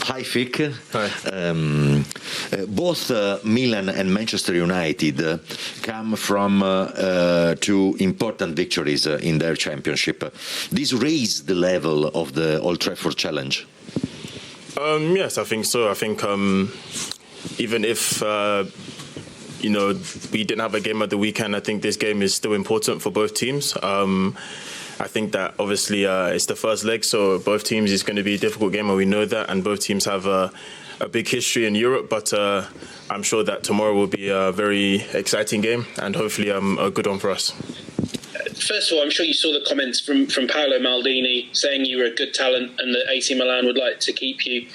Hi, Fik. Hi. Both Milan and Manchester United come from two important victories in their championship. This raised the level of the Old Trafford challenge. Yes, I think so. I think even if we didn't have a game at the weekend, I think this game is still important for both teams. I think that obviously it's the first leg, so both teams is going to be a difficult game, and we know that. And both teams have a big history in Europe, but I'm sure that tomorrow will be a very exciting game and hopefully a good one for us. First of all, I'm sure you saw the comments from Paolo Maldini saying you were a good talent and that AC Milan would like to keep you.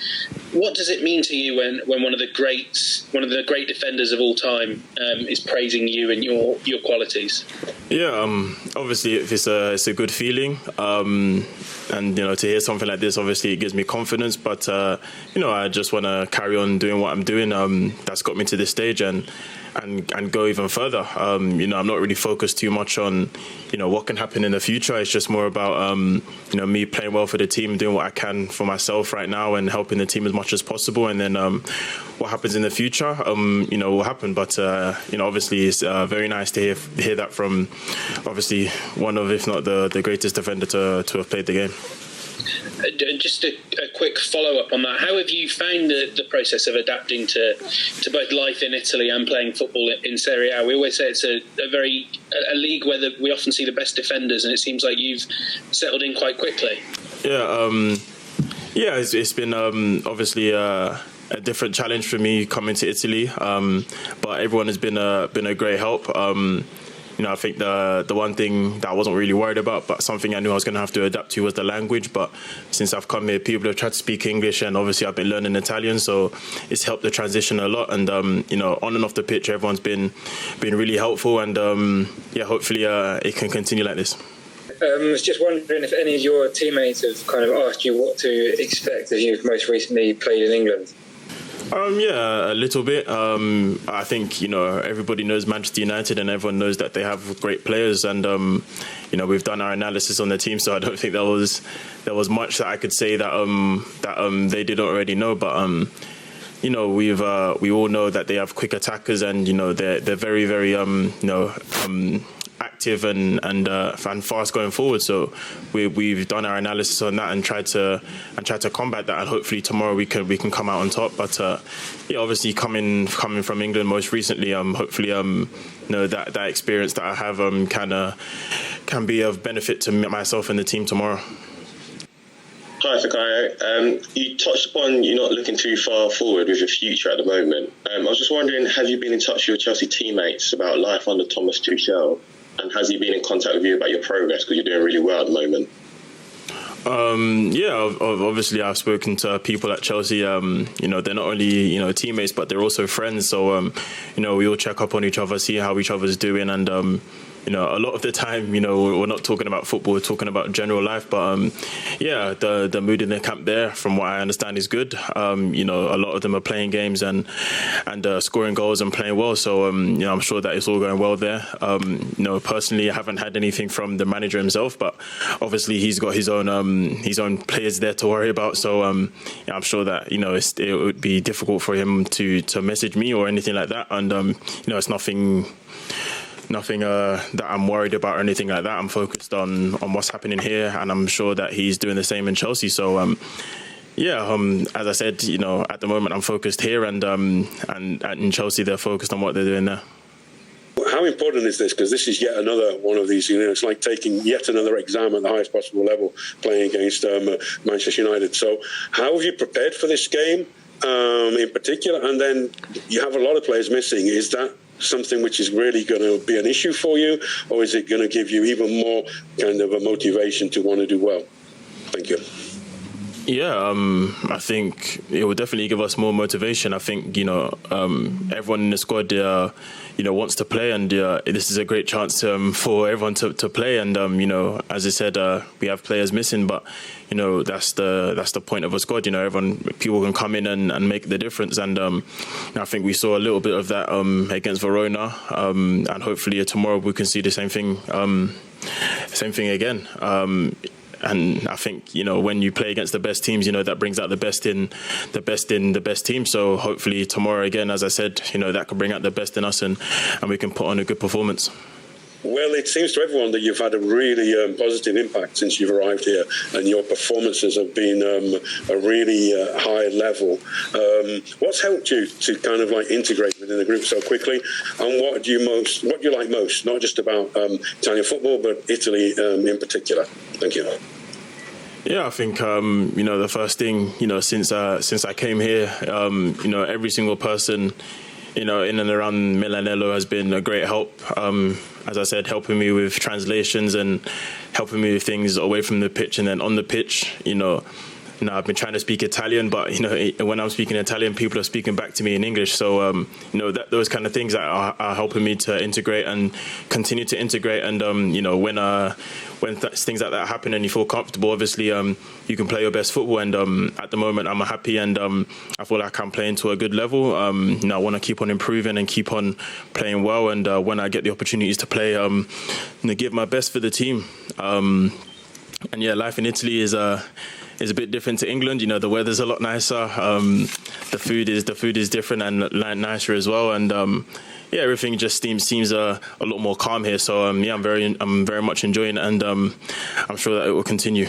What does it mean to you when one of the great defenders of all time is praising you and your qualities? Yeah, obviously it's a good feeling, and to hear something like this, obviously it gives me confidence. But I just want to carry on doing what I'm doing. That's got me to this stage and go even further. I'm not really focused too much on what can happen in the future. It's just more about me playing well for the team, doing what I can for myself right now, and helping the team as much as possible. And then what happens in the future, will happen. But obviously, it's very nice to hear that from obviously one of, if not the greatest defender to have played the game. Just a quick follow-up on that. How have you found the process of adapting to both life in Italy and playing football in Serie A? We always say it's a league where we often see the best defenders, and it seems like you've settled in quite quickly. It's been obviously a different challenge for me coming to Italy, but everyone has been a great help. I think the one thing that I wasn't really worried about, but something I knew I was going to have to adapt to, was the language. But since I've come here, people have tried to speak English, and obviously I've been learning Italian, so it's helped the transition a lot. And on and off the pitch, everyone's been really helpful, and hopefully it can continue like this. I was just wondering if any of your teammates have kind of asked you what to expect as you've most recently played in England. A little bit. I think everybody knows Manchester United, and everyone knows that they have great players, and we've done our analysis on the team, so I don't think there was much that I could say that they didn't already know. But we all know that they have quick attackers, and they're very very active and fast going forward. So we've done our analysis on that and tried to combat that, and hopefully tomorrow we can come out on top. But obviously coming from England most recently, hopefully that experience that I have can be of benefit to myself and the team tomorrow. Hi, Fikayo. You touched upon you're not looking too far forward with your future at the moment. I was just wondering, have you been in touch with your Chelsea teammates about life under Thomas Tuchel? And has he been in contact with you about your progress? Because you're doing really well at the moment. Obviously I've spoken to people at Chelsea. They're not only teammates, but they're also friends. So we all check up on each other, see how each other's doing, and a lot of the time, we're not talking about football, we're talking about general life. But the mood in the camp there, from what I understand, is good. A lot of them are playing games and scoring goals and playing well. So I'm sure that it's all going well there. Personally, I haven't had anything from the manager himself, but obviously he's got his own players there to worry about. So I'm sure that it would be difficult for him to message me or anything like that. And it's nothing that I'm worried about or anything like that. I'm focused on what's happening here, and I'm sure that he's doing the same in Chelsea. So as I said, at the moment I'm focused here, and in Chelsea they're focused on what they're doing there. How important is this? Because this is yet another one of these, it's like taking yet another exam at the highest possible level, playing against Manchester United. So how have you prepared for this game in particular? And then you have a lot of players missing. Is that something which is really going to be an issue for you, or is it going to give you even more kind of a motivation to want to do well? Thank you. I think it will definitely give us more motivation. I think, everyone in the squad, wants to play, and this is a great chance for everyone to play. And, as I said, we have players missing, but, that's the point of a squad. People can come in and make the difference. And I think we saw a little bit of that against Verona, and hopefully tomorrow we can see the same thing again. and I think, you know, when you play against the best teams, you know, that brings out the best in the best team. So hopefully tomorrow again, as I said, you know, that could bring out the best in us, and we can put on a good performance. Well, it seems to everyone that you've had a really positive impact since you've arrived here, and your performances have been a really high level. What's helped you to kind of like integrate within the group so quickly, and what do you like most, not just about Italian football, but Italy in particular? Thank you. Yeah, I think, you know, the first thing, you know, since I came here, you know, every single person, you know, in and around Milanello has been a great help. As I said, helping me with translations and helping me with things away from the pitch and then on the pitch. You know, I've been trying to speak Italian, but, you know, when I'm speaking Italian, people are speaking back to me in English. So, you know, those kind of things are helping me to integrate and continue to integrate. And, you know, when things like that happen and you feel comfortable, obviously, you can play your best football. And at the moment, I'm happy, and I feel like I'm playing to a good level. You know, I want to keep on improving and keep on playing well. And when I get the opportunities to play, you know, give my best for the team. And yeah, life in Italy is a bit different to England. You know, the weather's a lot nicer. The food is different and nicer as well. And yeah, everything just seems a lot more calm here. So yeah, I'm very much enjoying it, and I'm sure that it will continue.